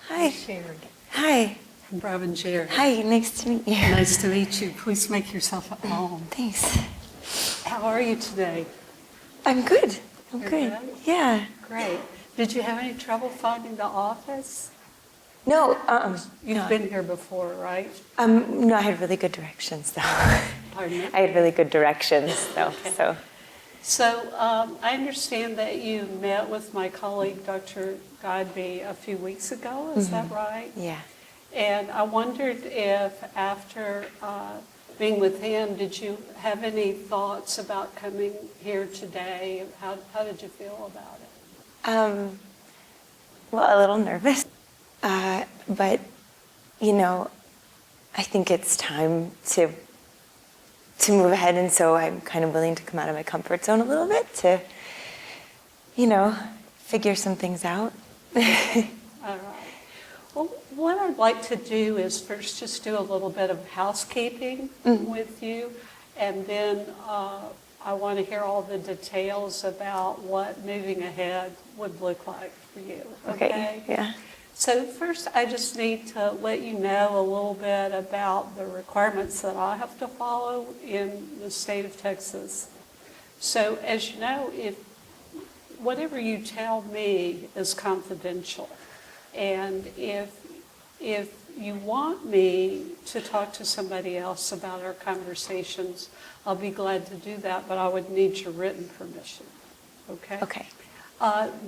Hi. Sharon. Hi. I'm Robin Jarrett. Hi, nice to meet you. Nice to meet you. Please make yourself at home. Thanks. How are you today? I'm good. I'm You're good. good? Yeah. Great. Did you have any trouble finding the office? No, You've no. been here before, right? No, I had really good directions though. Pardon me? I had really good directions though, Okay. so. So I understand that you met with my colleague, Dr. Godby, a few weeks ago. Is that right? Yeah. And I wondered if after being with him, did you have any thoughts about coming here today? How did you feel about it? Well, a little nervous, but you know, I think it's time to move ahead, and so I'm kind of willing to come out of my comfort zone a little bit to, you know, figure some things out. All right. Well, what I'd like to do is first just do a little bit of housekeeping with you, and then I want to hear all the details about what moving ahead would look like for you. Okay? Yeah. So first, I just need to let you know a little bit about the requirements that I have to follow in the state of Texas. So as you know, if whatever you tell me is confidential, and if you want me to talk to somebody else about our conversations, I'll be glad to do that, but I would need your written permission. Okay? Okay.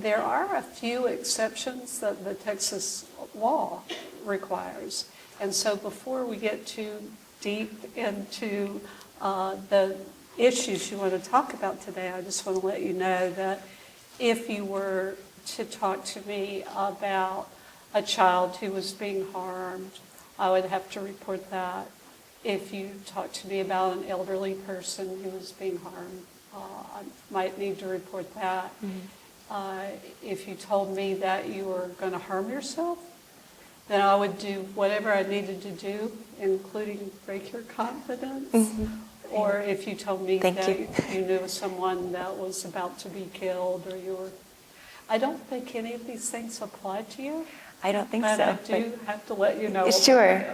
There are a few exceptions that the Texas law requires. And so before we get too deep into the issues you want to talk about today, I just want to let you know that if you were to talk to me about a child who was being harmed, I would have to report that. If you talk to me about an elderly person who was being harmed, I might need to report that. If you told me that you were going to harm yourself, then I would do whatever I needed to do, including break your confidence. Or if you told me that you knew someone that was about to be killed, or you were... I don't think any of these things apply to you. I don't think but so. I do have to let you know. Sure.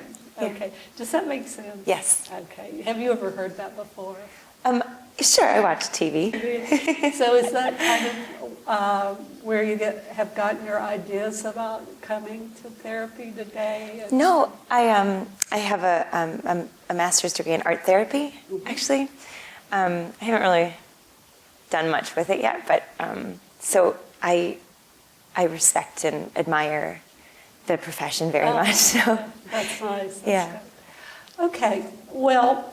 Okay. Does that make sense? Yes. Okay. Have you ever heard that before? Sure, I watch TV. So is that kind of where you have gotten your ideas about coming to therapy today? No, I have a master's degree in art therapy, actually. I haven't really done much with it yet, but so I respect and admire the profession very much. So that's nice. That's yeah. good. Okay. Well,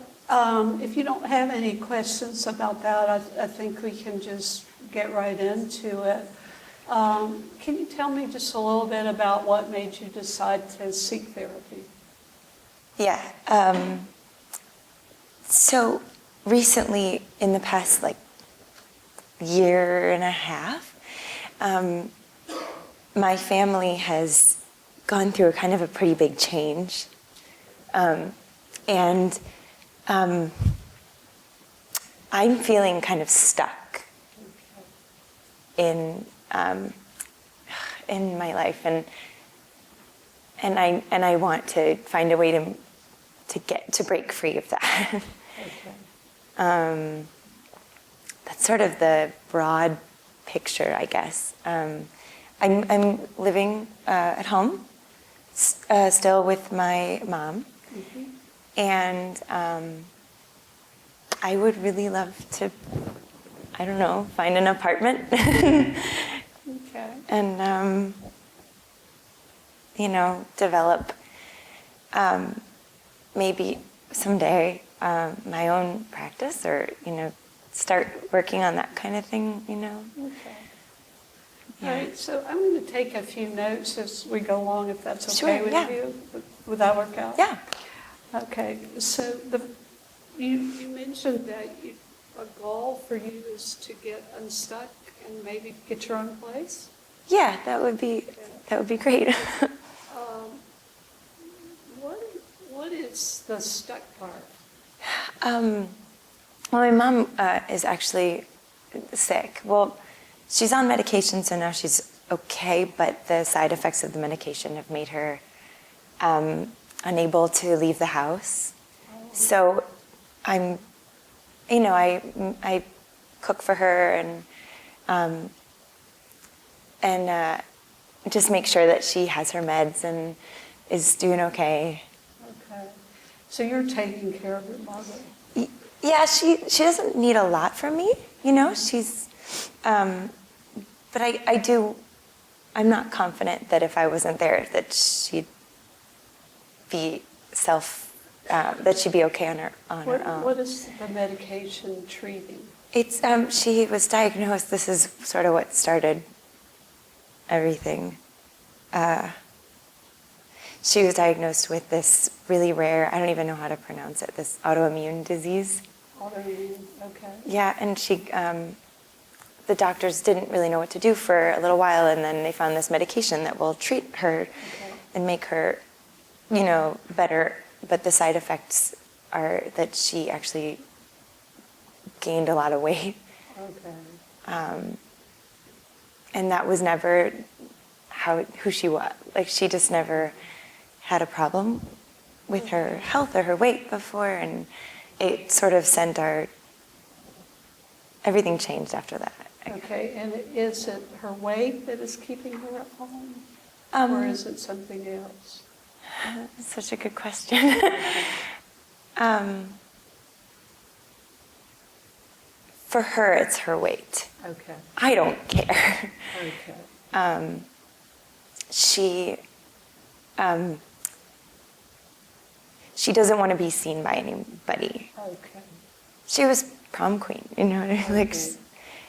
if you don't have any questions about that, I think we can just get right into it. Can you tell me just a little bit about what made you decide to seek therapy? Yeah. So recently, in the past year and a half, my family has gone through a kind of a pretty big change, and I'm feeling kind of stuck in my life, and I want to find a way to break free of that. Okay. That's sort of the broad picture, I guess. I'm living at home, still with my mom, and I would really love to, I don't know, find an apartment. Okay. And develop maybe someday my own practice, or start working on that kind of thing. Okay. Yeah. All right, so I'm going to take a few notes as we go along, if that's okay with yeah. you. Would that work out? Yeah. Okay, so you mentioned that a goal for you is to get unstuck and maybe get your own place? Yeah, that would be great. What is the stuck part? Well, my mom is actually sick. Well, she's on medication, so now she's okay, but the side effects of the medication have made her unable to leave the house. So I'm, I cook for her and just make sure that she has her meds and is doing okay. Okay. So you're taking care of your mother. Yeah, she doesn't need a lot from me, she's, but I do, I'm not confident that if I wasn't there that she'd be that she'd be okay on her own. What is the medication treating? It's, she was diagnosed, this is sort of what started everything. She was diagnosed with this really rare, I don't even know how to pronounce it, this autoimmune disease. Autoimmune, okay. Yeah, and the doctors didn't really know what to do for a little while, and then they found this medication that will treat her and make her, better. But the side effects are that she actually gained a lot of weight. Okay. And that was never who she was. Like, she just never had a problem with her health or her weight before, and it sort of sent everything changed after that. Okay, and is it her weight that is keeping her at home? Or is it something else? That's such a good question. For her, it's her weight. Okay. I don't care. Okay. She doesn't want to be seen by anybody. Okay. She was prom queen, like,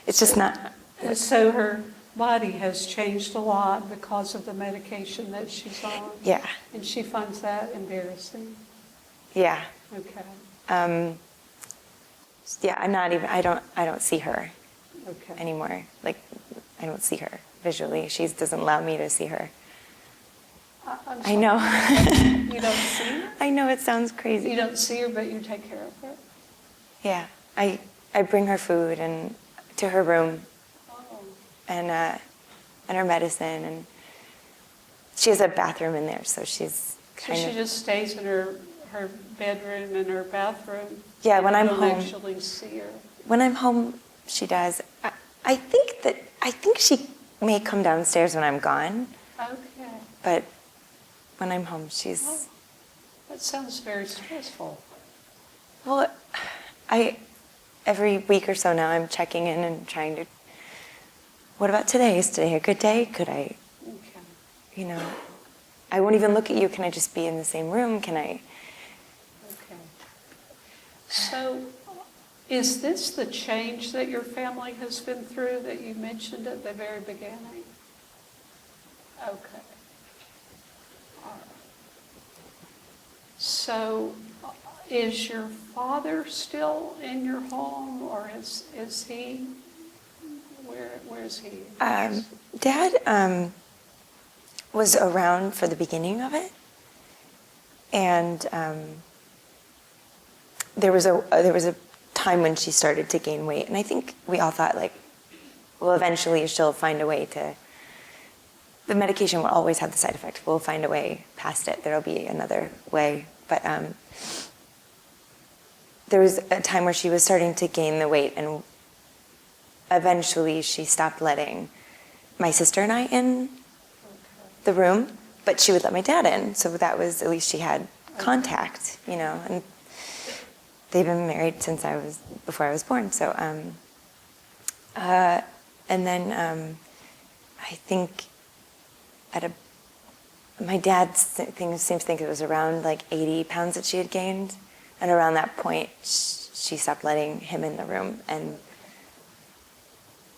it's just not. So her body has changed a lot because of the medication that she's on? Yeah. And she finds that embarrassing? Yeah. Okay. Yeah, I don't see her Okay. anymore. Like, I don't see her visually. She doesn't allow me to see her. I'm I sorry. know. You don't see her? I know, it sounds crazy. You don't see her, but you take care of her? Yeah. I bring her food and to her room Oh. and her medicine, and she has a bathroom in there, so she's So she kind of. just stays in her bedroom and her bathroom? Yeah, when I'm You home. don't actually see her? When I'm home, she does. I think she may come downstairs when I'm gone, Okay. but when I'm home, she's. Oh, that sounds very stressful. Well, every week or so now I'm checking in and trying to. What about today? Is today a good day? Could I, Okay. I won't even look at you. Can I just be in the same room? Can I? Okay. So, is this the change that your family has been through that you mentioned at the very beginning? Okay. All right. So, is your father still in your home, or is he? Where is he? Dad was around for the beginning of it, and there was a time when she started to gain weight, and I think we all thought, like, well, eventually she'll find a way to. The medication will always have the side effect. We'll find a way past it. There'll be another way, but there was a time where she was starting to gain the weight, and eventually she stopped letting my sister and I in the room, but she would let my dad in, so that was, at least she had contact, and they've been married since before I was born, so, and then I think my dad seems to think it was around like 80 pounds that she had gained, and around that point she stopped letting him in the room, and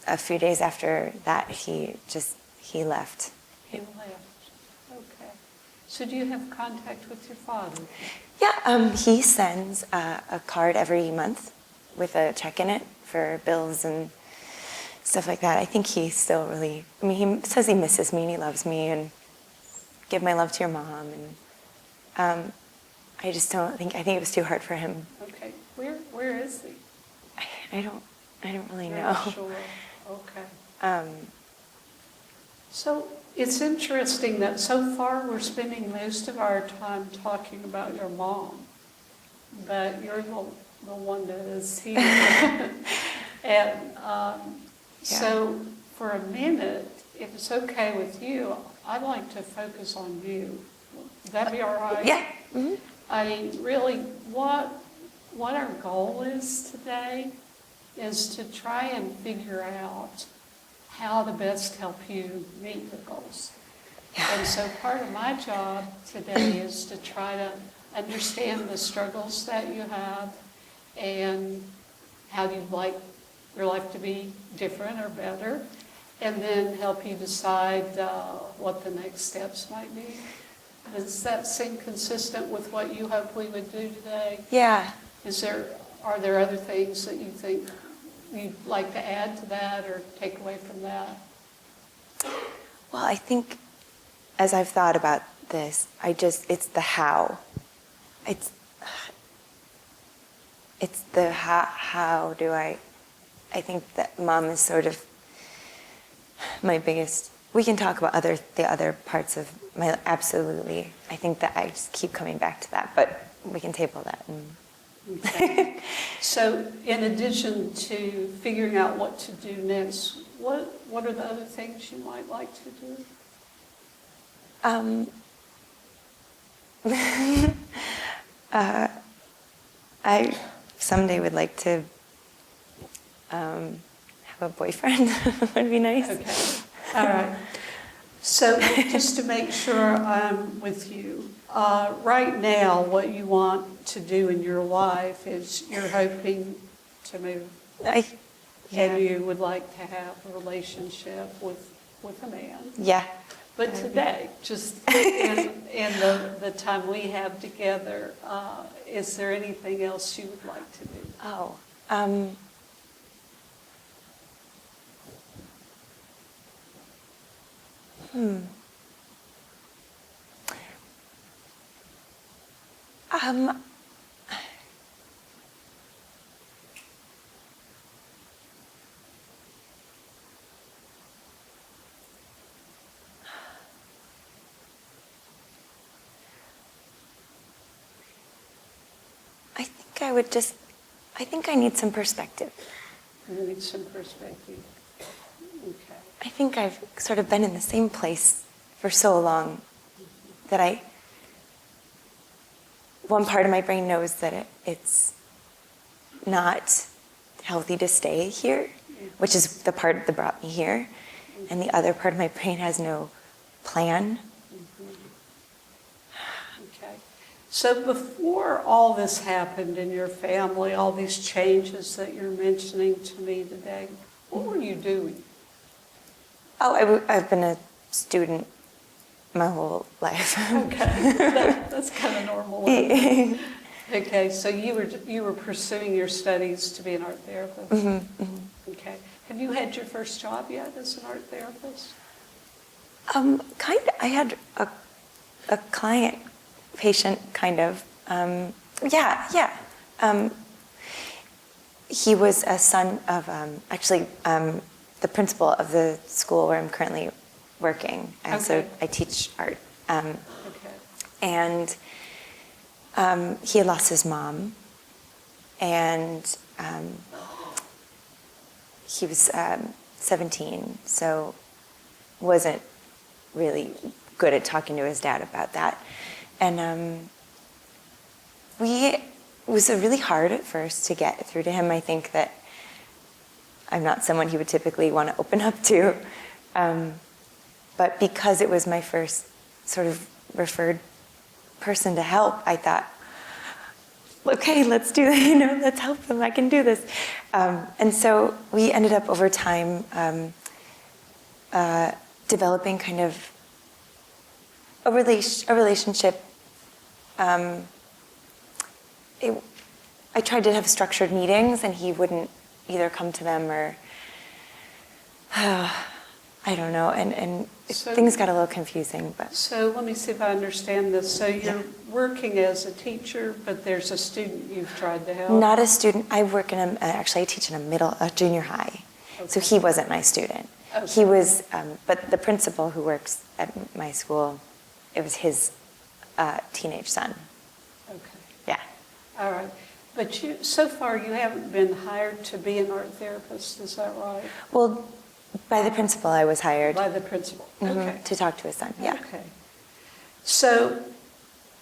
a few days after that he left. He left. Okay. So do you have contact with your father? Yeah, he sends a card every month with a check in it for bills and stuff like that. I think he still really, he says he misses me and he loves me, and give my love to your mom, and I just don't think, I think it was too hard for him. Okay. Where is he? I don't really You're know. not sure. Okay. So it's interesting that so far we're spending most of our time talking about your mom, but you're the one that is here. And so for a minute, if it's okay with you, I'd like to focus on you. Would that be all right? Yeah. Mm-hmm. I mean, really, what our goal is today is to try and figure out how to best help you meet your goals. Yeah. And so part of my job today is to try to understand the struggles that you have and how you'd like your life to be different or better, and then help you decide what the next steps might be. Does that seem consistent with what you hope we would do today? Yeah. Are there other things that you think you'd like to add to that or take away from that? Well, I think as I've thought about this, it's the how. It's the how do I think that mom is sort of my biggest, we can talk about the other parts of my, absolutely. I think that I just keep coming back to that, but we can table that. Okay. So in addition to figuring out what to do next, what are the other things you might like to do? I someday would like to have a boyfriend. Would be nice. Okay. All right. So just to make sure I'm with you, right now what you want to do in your life is you're hoping to move. And you would like to have a relationship with a man. Yeah. But today, just in the time we have together, is there anything else you would like to do? Oh. I think I need some perspective. You need some perspective. Okay. I think I've sort of been in the same place for so long that one part of my brain knows that it's not healthy to stay here, which is the part that brought me here, and the other part of my brain has no plan. Okay. So before all this happened in your family, all these changes that you're mentioning to me today, what were you doing? Oh, I've been a student my whole life. Okay, that's kind of normal. Okay, so you were pursuing your studies to be an art therapist. Mm-hmm, mm-hmm. Okay, have you had your first job yet as an art therapist? Kind of. I had a client, patient, kind of. Yeah. He was a son of the principal of the school where I'm currently working. So I teach art. And he had lost his mom, and he was 17, so wasn't really good at talking to his dad about that. And it was really hard at first to get through to him. I think that I'm not someone he would typically want to open up to. But because it was my first sort of referred person to help, I thought, okay, let's do it, let's help them, I can do this. And so we ended up over time developing kind of a relationship. I tried to have structured meetings, and he wouldn't either come to them or, I don't know, and things got a little confusing. But so let me see if I understand this. So you're working as a teacher, but there's a student you've tried to help? Not a student. I work I teach in a junior high. Okay. So he wasn't my student. Okay. He was, but the principal who works at my school, it was his teenage son. Okay. Yeah. All right. But so far you haven't been hired to be an art therapist, is that right? Well, by the principal, I was hired By the principal. Okay. to talk to his son. Yeah. Okay. So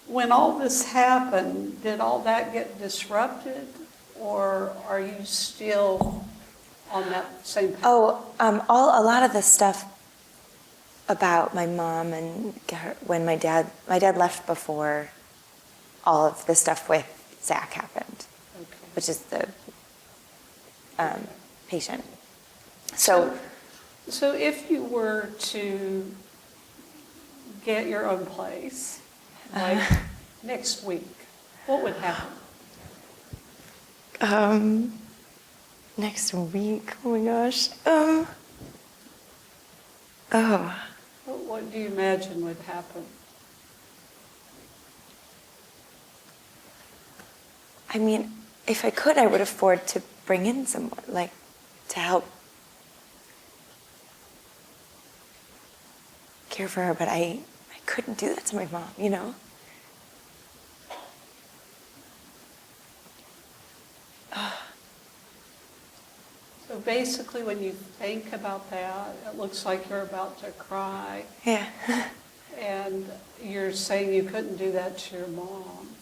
when all this happened, did all that get disrupted, or are you still on that same path? Oh, a lot of the stuff about my mom and when my dad left before all of the stuff with Zach happened, Okay. which is the patient. So if you were to get your own place, like next week, what would happen? next week, oh my gosh. What do you imagine would happen? I mean, if I could, I would afford to bring in someone, like, to help care for her, but I couldn't do that to my mom, you know? So basically, when you think about that, it looks like you're about to cry, Yeah. and you're saying you couldn't do that to your mom.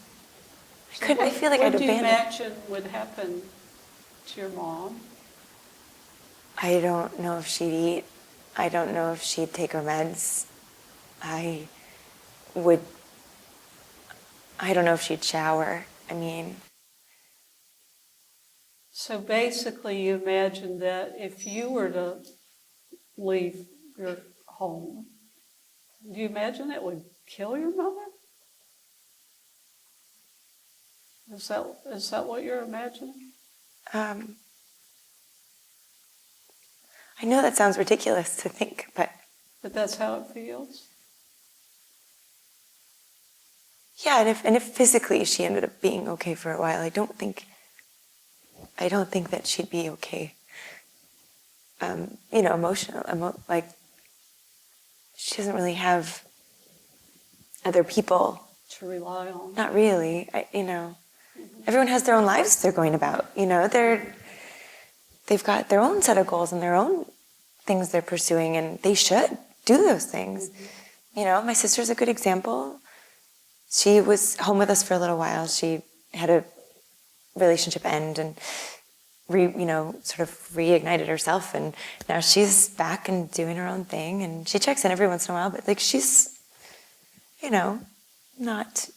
I feel like I'd What do you abandon. imagine would happen to your mom? I don't know if she'd eat. I don't know if she'd take her meds. I don't know if she'd shower. I mean, So basically, you imagine that if you were to leave your home, do you imagine it would kill your mother? Is that what you're imagining? I know that sounds ridiculous to think, but That that's how it feels? yeah, and if physically she ended up being okay for a while, I don't think that she'd be okay. Like she doesn't really have other people. To rely on? Not really. Everyone has their own lives they're going about. They've got their own set of goals and their own things they're pursuing, and they should do those things. Mm-hmm. My sister's a good example. She was home with us for a little while. She had a relationship end and sort of reignited herself, and now she's back and doing her own thing, and she checks in every once in a while, but like she's not,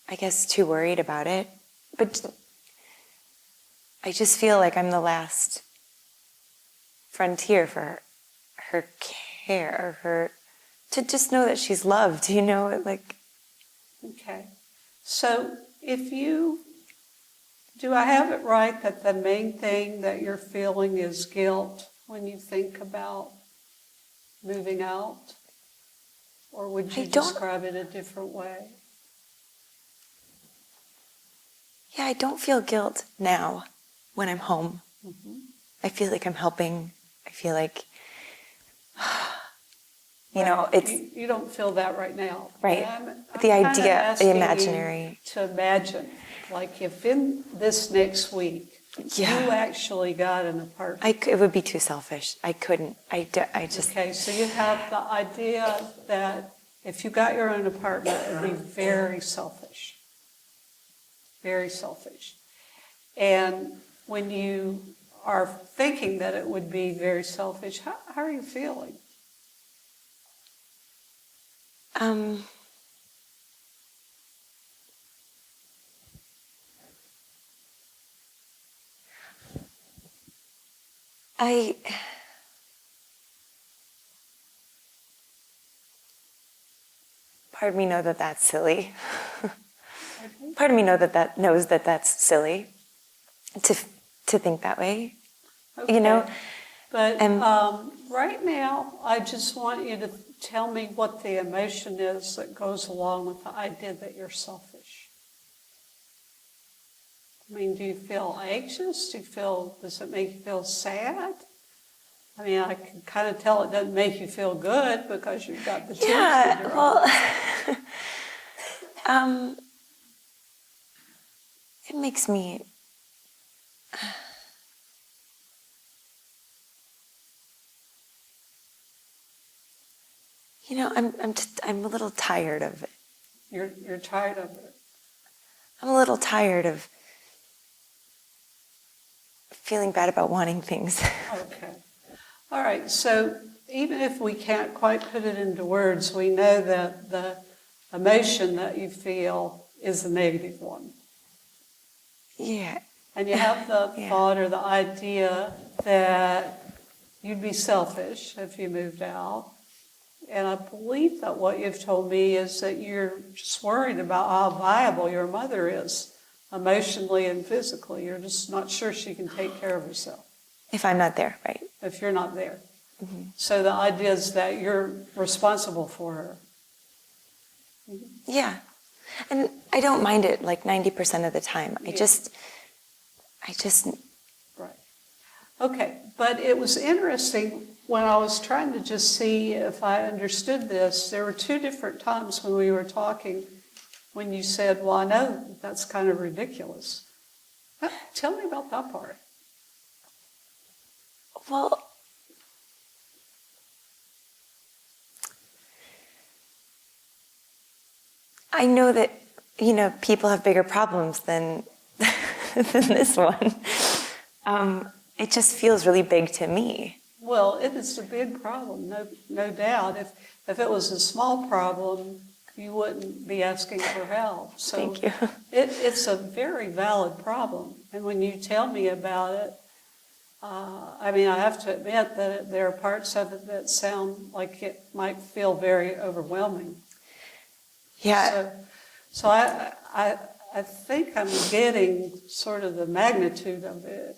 I guess, too worried about it. But I just feel like I'm the last frontier for her care, to just know that she's loved, like. Okay. So do I have it right that the main thing that you're feeling is guilt when you think about moving out? Or would you describe it a different way? Yeah, I don't feel guilt now when I'm home. Mm-hmm. I feel like I'm helping. I feel like, Right. You don't feel that right now. Right. I'm The idea, the asking imaginary. you to imagine, like if in this next week, Yeah. you actually got an apartment. It would be too selfish. I couldn't. I just. Okay, so you have the idea that if you got your own apartment, it would be very selfish. Very selfish. And when you are thinking that it would be very selfish, how are you feeling? Part of me know that that's silly. Part of me knows that that's silly to think that way. Okay. But right now, I just want you to tell me what the emotion is that goes along with the idea that you're selfish. I mean, do you feel anxious? Does it make you feel sad? I mean, I can kind of tell it doesn't make you feel good because you've got the tears in Yeah, your well, eyes. it makes me. I'm a little tired of it. You're tired of it. I'm a little tired of feeling bad about wanting things. Okay. All right. So even if we can't quite put it into words, we know that the emotion that you feel is a negative one. Yeah. And you have the Yeah. thought or the idea that you'd be selfish if you moved out. And I believe that what you've told me is that you're just worried about how viable your mother is, emotionally and physically. You're just not sure she can take care of herself. If I'm not there, right? If you're not there. Mm-hmm. So the idea is that you're responsible for her. Yeah. And I don't mind it like 90% of the time. I just. Right. Okay, but it was interesting when I was trying to just see if I understood this. There were two different times when we were talking when you said, well, I know that's kind of ridiculous. Tell me about that part. Well, I know that, people have bigger problems than this one. It just feels really big to me. Well, it is a big problem, no doubt. If it was a small problem, you wouldn't be asking for help. So Thank you. It's a very valid problem. And when you tell me about it, I have to admit that there are parts of it that sound like it might feel very overwhelming. Yeah. So I think I'm getting sort of the magnitude of it.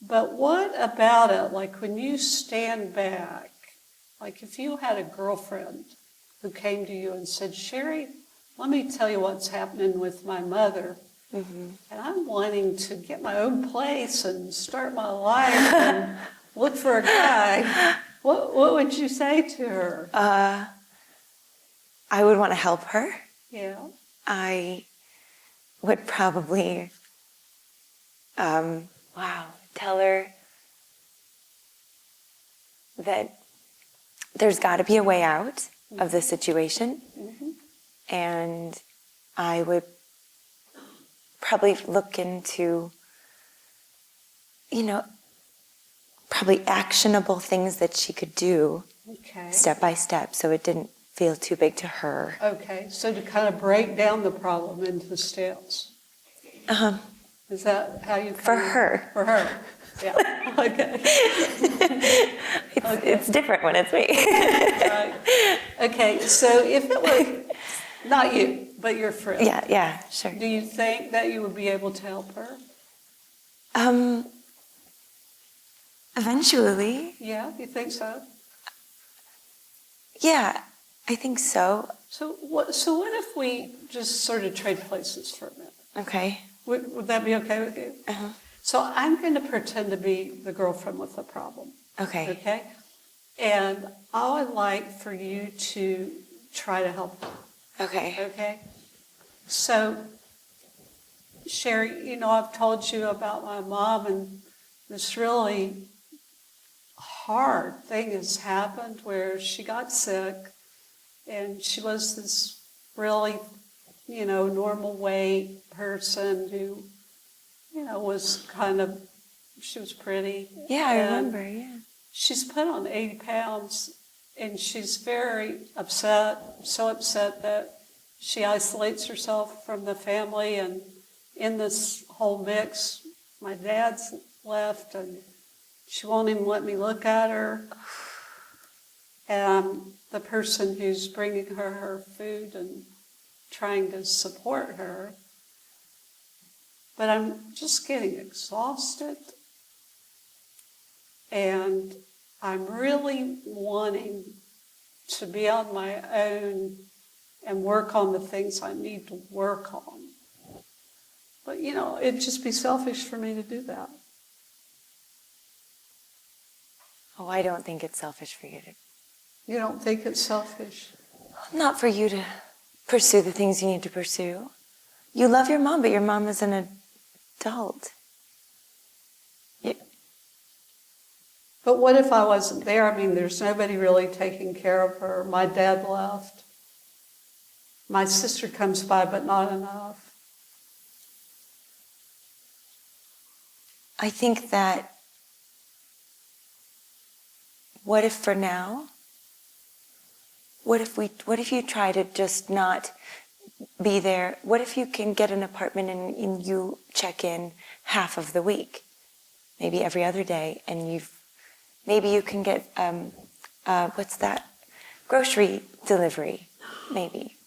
But what about it? Like when you stand back, like if you had a girlfriend who came to you and said, Sherry, let me tell you what's happening with my mother. Mm-hmm. And I'm wanting to get my own place and start my life and look for a guy. What would you say to her? I would want to help her. Yeah. I would probably, tell her that there's got to be a way out of the situation. Mm-hmm. And I would probably look into, probably actionable things that she could do step by step so it didn't feel too big to her. Okay, so to kind of break down the problem into steps. Uh-huh. Is that how you... For her. For her, yeah, okay. It's different when it's me. Right. Okay, so if it were not you, but your friend. Yeah, sure. Do you think that you would be able to help her? Eventually. Yeah, you think so? Yeah, I think so. So what if we just sort of trade places for a minute? Okay. Would that be okay with you? Uh-huh. So I'm going to pretend to be the girlfriend with the problem. Okay. Okay? And I would like for you to try to help her. Okay. Okay? So, Sherry, I've told you about my mom, and this really hard thing has happened where she got sick, and she was this really, normal weight person who, was she was pretty. Yeah, I remember, yeah. She's put on 80 pounds, and she's very upset, so upset that she isolates herself from the family. And in this whole mix, my dad's left, and she won't even let me look at her. And I'm the person who's bringing her food and trying to support her. But I'm just getting exhausted. And I'm really wanting to be on my own and work on the things I need to work on. But, it'd just be selfish for me to do that. Oh, I don't think it's selfish for you to. You don't think it's selfish? Not for you to pursue the things you need to pursue. You love your mom, but your mom is an adult. But what if I wasn't there? I mean, there's nobody really taking care of her. My dad left. My sister comes by, but not enough. I think that what if for now, what if you try to just not be there? What if you can get an apartment and you check in half of the week, maybe every other day, and maybe you can get, what's that? Grocery delivery, maybe.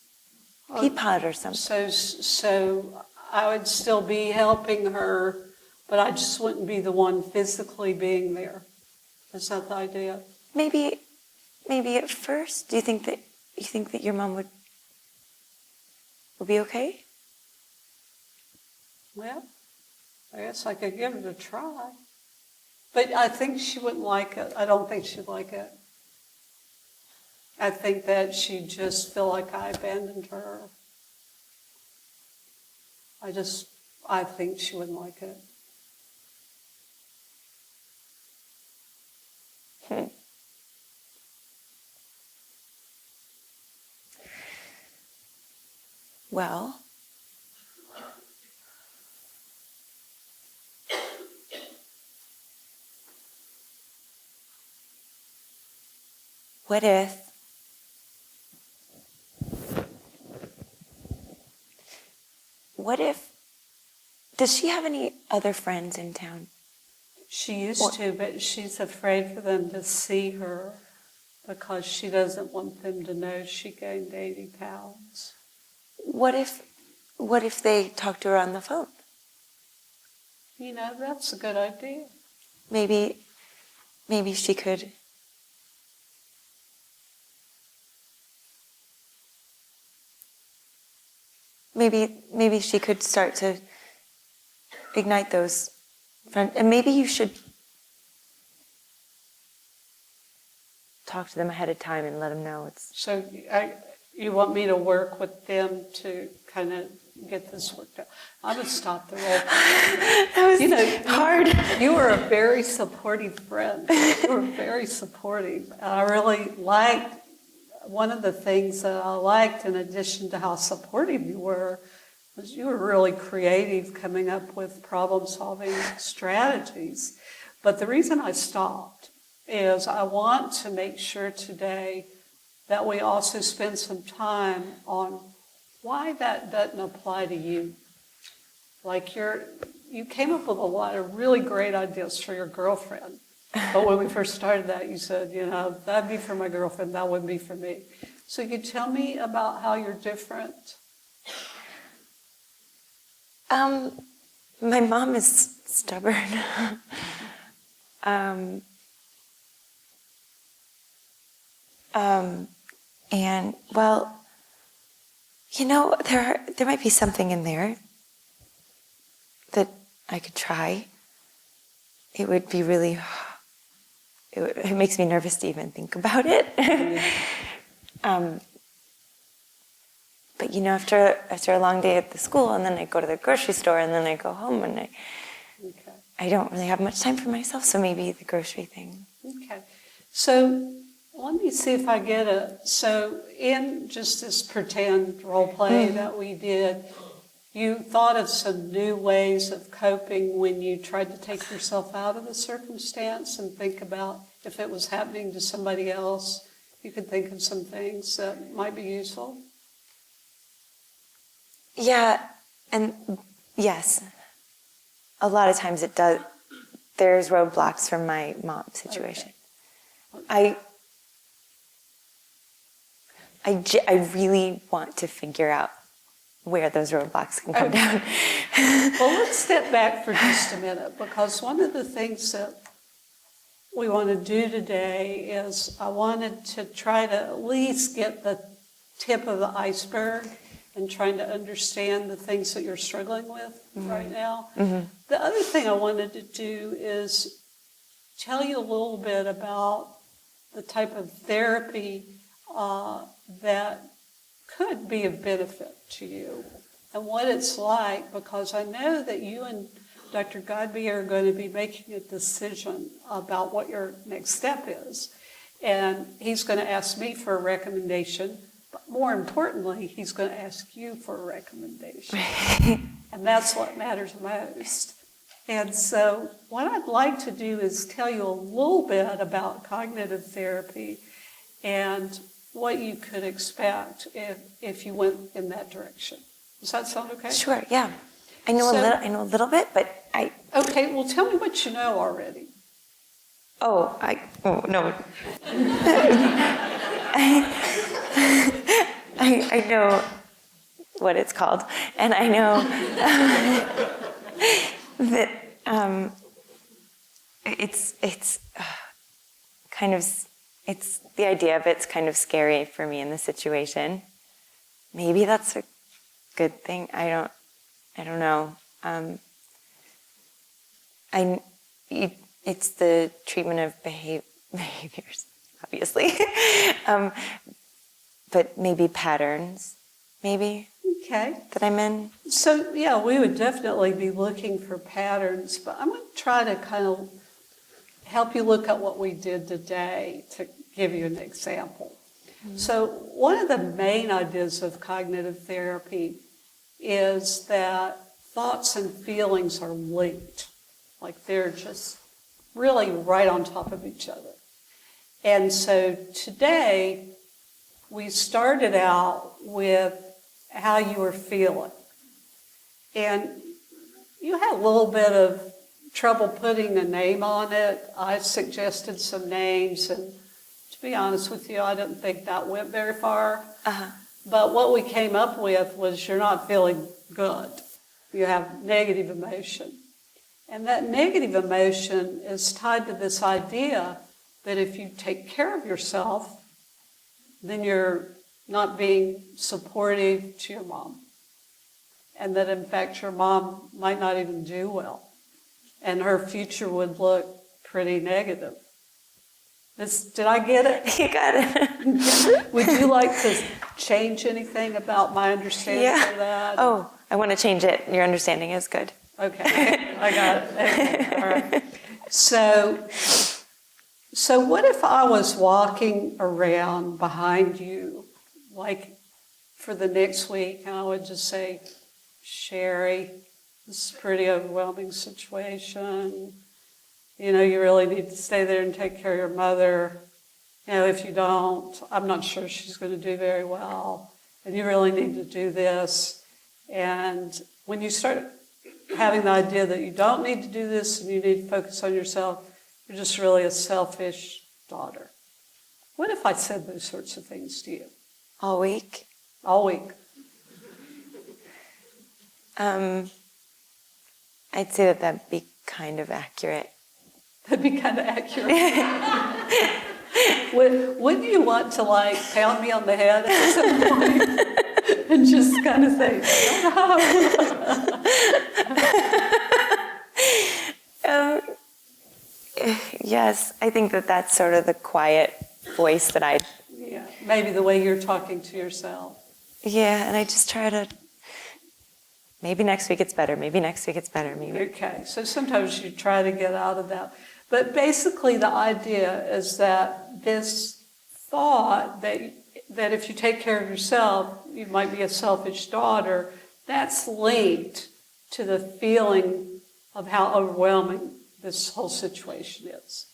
Peapod or something. So I would still be helping her, but I just wouldn't be the one physically being there. Is that the idea? Maybe at first, do you think that your mom would be okay? Well, I guess I could give it a try. But I think she wouldn't like it. I don't think she'd like it. I think that she'd just feel like I abandoned her. I think she wouldn't like it. Well, what if, does she have any other friends in town? She used to, but she's afraid for them to see her because she doesn't want them to know she gained 80 pounds. What if they talk to her on the phone? That's a good idea. Maybe she could. Maybe she could start to ignite those friends, and maybe you should talk to them ahead of time and let them know it's. So you want me to work with them to kind of get this worked out? I would stop the role. That was hard. You were a very supportive friend. You were very supportive. I really liked, one of the things that I liked, in addition to how supportive you were, was you were really creative coming up with problem-solving strategies. But the reason I stopped is I want to make sure today that we also spend some time on why that doesn't apply to you. Like you came up with a lot of really great ideas for your girlfriend. But when we first started that, you said, that'd be for my girlfriend, that wouldn't be for me. So you tell me about how you're different. My mom is stubborn. And well, there might be something in there that I could try. It would be really. It makes me nervous to even think about it. But after a long day at the school, and then I go to the grocery store, and then I go home, and I don't really have much time for myself. So maybe the grocery thing. Okay, so let me see if I get it. So in just this pretend role play that we did, you thought of some new ways of coping when you tried to take yourself out of the circumstance and think about if it was happening to somebody else. You could think of some things that might be useful. Yeah, and yes, a lot of times it does. There's roadblocks from my mom's situation. Okay. I really want to figure out where those roadblocks can come down. Well, let's step back for just a minute, because one of the things that we want to do today is I wanted to try to at least get the tip of the iceberg and trying to understand the things that you're struggling with right now. The other thing I wanted to do is tell you a little bit about the type of therapy that could be of benefit to you and what it's like, because I know that you and Dr. Godby are going to be making a decision about what your next step is. And he's going to ask me for a recommendation, but more importantly, he's going to ask you for a recommendation. And that's what matters most. And so what I'd like to do is tell you a little bit about cognitive therapy and what you could expect if you went in that direction. Does that sound okay? Sure, yeah. I know a little bit, but I... Okay, well, tell me what you know already. Oh, no. I know what it's called, and I know that it's kind of, it's the idea of it's kind of scary for me in the situation. Maybe that's a good thing. I don't know. It's the treatment of behaviors, obviously, but maybe patterns, maybe. Okay. That I'm in. So, yeah, we would definitely be looking for patterns, but I'm going to try to kind of help you look at what we did today to give you an example. So one of the main ideas of cognitive therapy is that thoughts and feelings are linked, like they're just really right on top of each other. And so today we started out with how you were feeling. And you had a little bit of trouble putting a name on it. I suggested some names, and to be honest with you, I didn't think that went very far. But what we came up with was you're not feeling good. You have negative emotion. And that negative emotion is tied to this idea that if you take care of yourself, then you're not being supportive to your mom. And that in fact your mom might not even do well. And her future would look pretty negative. Did I get it? You got it. Would you like to change anything about my understanding of that? Oh, I want to change it. Your understanding is good. Okay, I got it. Okay. All right. So what if I was walking around behind you, like for the next week, and I would just say, Sherry, this is a pretty overwhelming situation. You know, you really need to stay there and take care of your mother. You know, if you don't, I'm not sure she's going to do very well. And you really need to do this. And when you start having the idea that you don't need to do this and you need to focus on yourself, you're just really a selfish daughter. What if I said those sorts of things to you? All week? All week. I'd say that'd be kind of accurate. That'd be kind of accurate. Wouldn't you want to like pound me on the head at some point and just kind of say, yes, I think that's sort of the quiet voice that I... Yeah, maybe the way you're talking to yourself. Yeah, and I just try to... Maybe next week it's better. Maybe next week it's better. Maybe. Okay, so sometimes you try to get out of that. But basically the idea is that this thought that if you take care of yourself, you might be a selfish daughter, that's linked to the feeling of how overwhelming this whole situation is.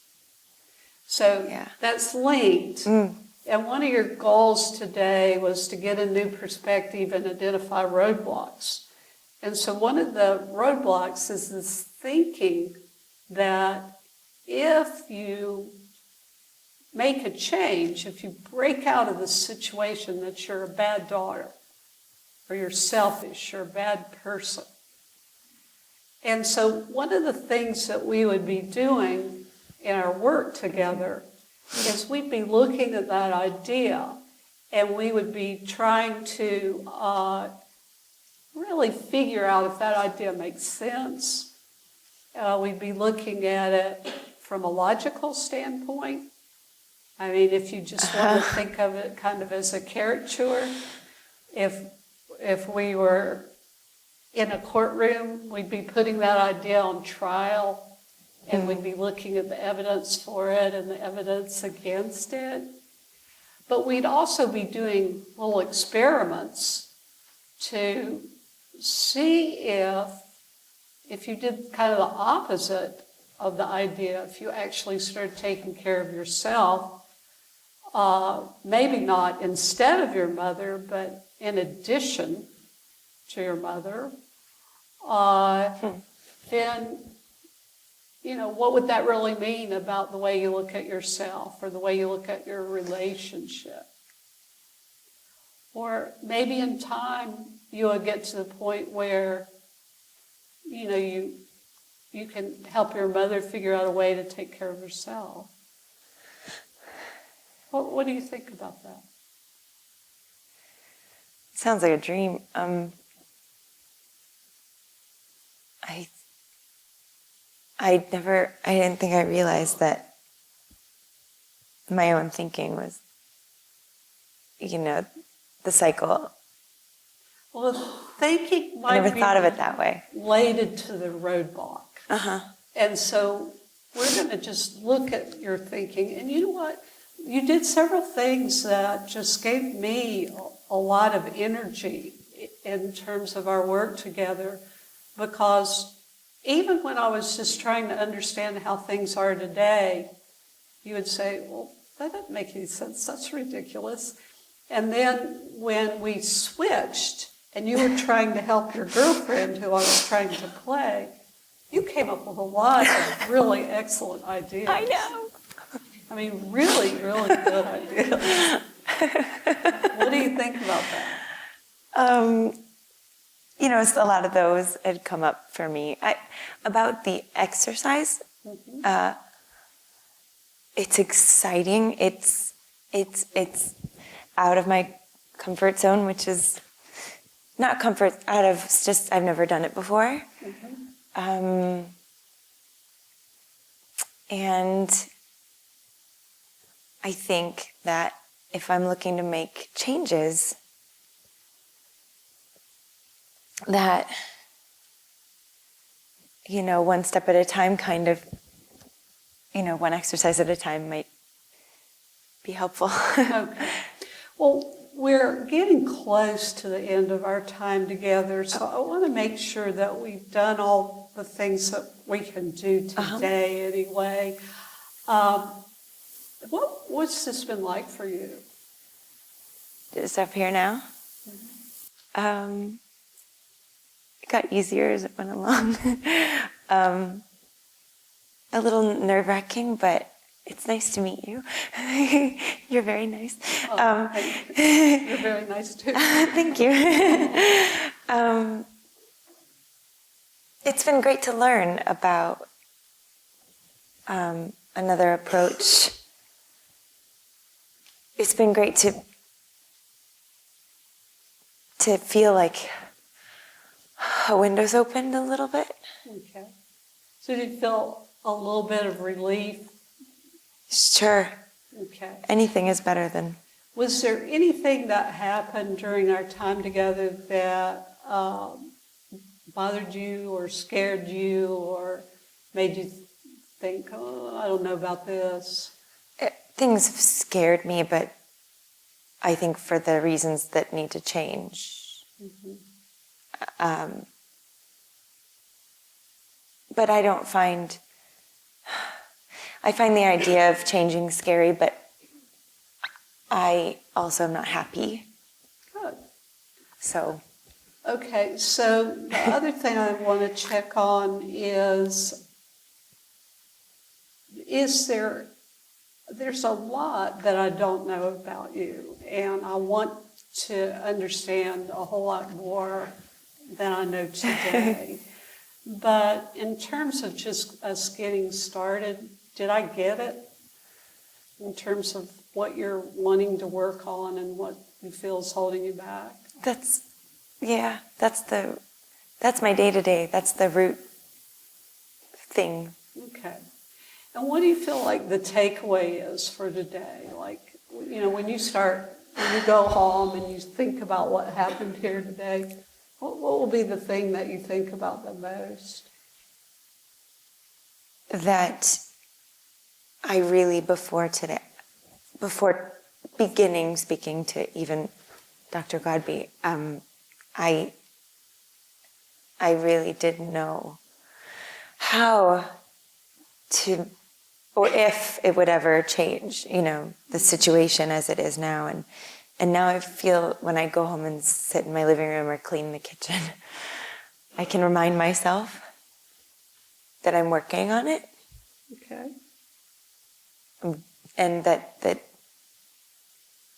So that's linked. And one of your goals today was to get a new perspective and identify roadblocks. And so one of the roadblocks is this thinking that if you make a change, if you break out of the situation that you're a bad daughter, or you're selfish, you're a bad person. And so one of the things that we would be doing in our work together is we'd be looking at that idea and we would be trying to really figure out if that idea makes sense. We'd be looking at it from a logical standpoint. I mean, if you just want to think of it kind of as a caricature, if we were in a courtroom, we'd be putting that idea on trial, and we'd be looking at the evidence for it and the evidence against it. But we'd also be doing little experiments to see if you did kind of the opposite of the idea, if you actually started taking care of yourself, maybe not instead of your mother, but in addition to your mother, then, what would that really mean about the way you look at yourself or the way you look at your relationship? Or maybe in time you will get to the point where, you can help your mother figure out a way to take care of herself. What do you think about that? Sounds like a dream. I didn't think I realized that my own thinking was, the cycle. Well, the thinking might I never be thought of it that way. related to the roadblock. And so we're going to just look at your thinking. And you know what? You did several things that just gave me a lot of energy in terms of our work together, because even when I was just trying to understand how things are today, you would say, well, that doesn't make any sense. That's ridiculous. And then when we switched and you were trying to help your girlfriend who I was trying to play, you came up with a lot of really excellent ideas. I know. I mean, really, really good ideas. What do you think about that? A lot of those had come up for me. About the exercise, it's exciting. It's out of my comfort zone, which is not comfort, out of just I've never done it before. And I think that if I'm looking to make changes, that, one step at a time, kind of, one exercise at a time might be helpful. Okay. Well, we're getting close to the end of our time together, so I want to make sure that we've done all the things that we can do today anyway. What's this been like for you? Is up here now? It got easier as it went along. A little nerve-wracking, but it's nice to meet you. You're very nice. You're very nice too. Thank you. It's been great to learn about another approach. It's been great to feel like a window's opened a little bit. Okay. So did you feel a little bit of relief? Sure. Okay. Anything is better than... Was there anything that happened during our time together that bothered you or scared you or made you think, oh, I don't know about this? Things scared me, but I think for the reasons that need to change. But I don't find... I find the idea of changing scary, but I also am not happy. Good. So... Okay, so the other thing I want to check on is there's a lot that I don't know about you, and I want to understand a whole lot more than I know today. But in terms of just us getting started, did I get it? In terms of what you're wanting to work on and what you feel is holding you back? That's my day-to-day. That's the root thing. Okay. And what do you feel like the takeaway is for today? Like, you know, when you go home and you think about what happened here today, what will be the thing that you think about the most? That I really, before beginning speaking to even Dr. Godby, I really didn't know how to, or if it would ever change, you know, the situation as it is now. And now I feel when I go home and sit in my living room or clean the kitchen, I can remind myself that I'm working on it. Okay. And that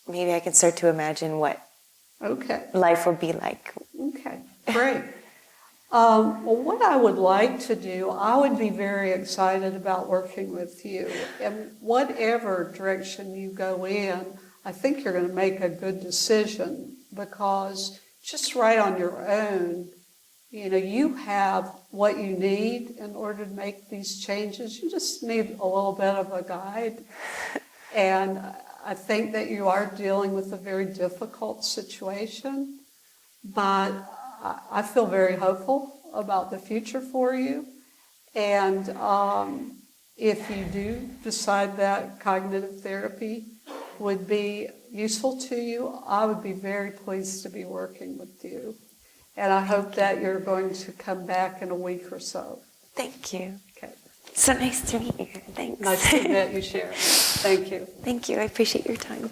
maybe I can start to imagine what life will be like. Okay, great. Well, what I would like to do, I would be very excited about working with you. And whatever direction you go in, I think you're going to make a good decision, because just right on your own, you know, you have what you need in order to make these changes. You just need a little bit of a guide. And I think that you are dealing with a very difficult situation, but I feel very hopeful about the future for you. And if you do decide that cognitive therapy would be useful to you, I would be very pleased to be working with you. And I hope that you're going to come back in a week or so. Thank you. Okay. So nice to meet you. Thanks. Nice to meet you, Sharon. Thank you. Thank you. I appreciate your time.